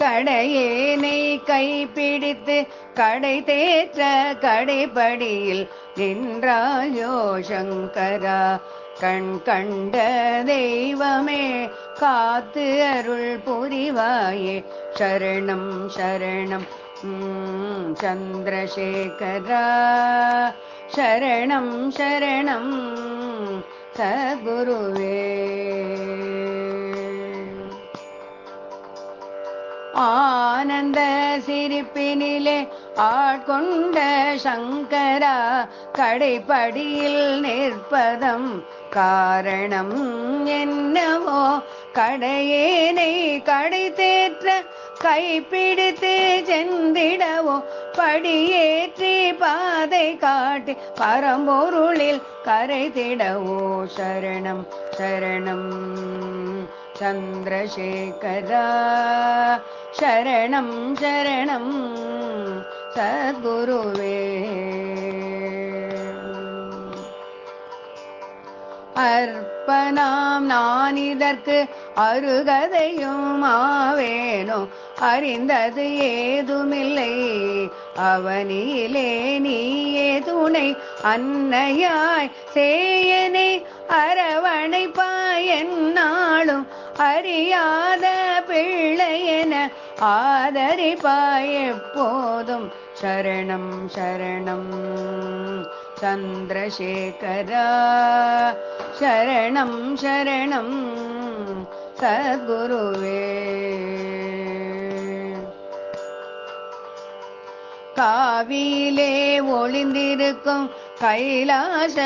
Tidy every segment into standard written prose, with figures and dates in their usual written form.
கடையேனை கைப்பிடித்து கடை தேற்ற கடைப்படியில் நின்றாயோ சங்கரா. கண் கண்ட தெய்வமே காத்து அருள் புரிவாயே. சரணம் சரணம் சந்திரசேகரா. சரணம் சரணம் சத்குருவே. ஆனந்த சிரிப்பினிலே ஆட்கொண்ட சங்கரா. கடைப்படியில் நிற்பதம் காரணம் என்னவோ. கடையேனை கடை தேற்ற கைப்பிடித்து சென்றிடவோ. படியேற்றி பாதை காட்டி பரம்பொருளில் கரைத்திடவோ. சரணம் சரணம் சந்திரசேகரா. சரணம் சரணம் சத்குருவே. அற்பனாம் நான் இதற்கு அருகதையும் ஆவேனோ. அறிந்தது ஏதுமில்லை அவனிலே நீயே துணை. அன்னையாய் சேயனை அரவணைப்பாய் என்னாலும். அறியாத பிள்ளையென ஆதரிப்பாய் எப்போதும். சரணம் சரணம் சந்திரசேகரா. சரணம் சரணம் சத்குருவே. காவியிலே ஒளிந்திருக்கும் கைலாச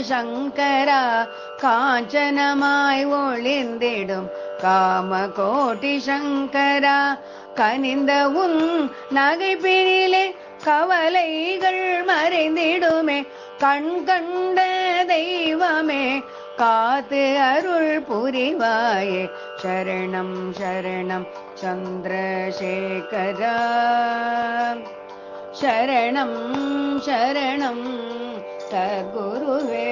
சங்கரா. காஞ்சனமாய் ஒளிந்திடும் காமகோட்டி சங்கரா. கனிந்த உன் நகைப்பினிலே கவலைகள் மறைந்திடுமே. கண் கண்ட தெய்வமே காத்து அருள் புரிவாயே. சரணம் சரணம் சந்திரசேகரா. சரணம் சரணம் சத்குருவே.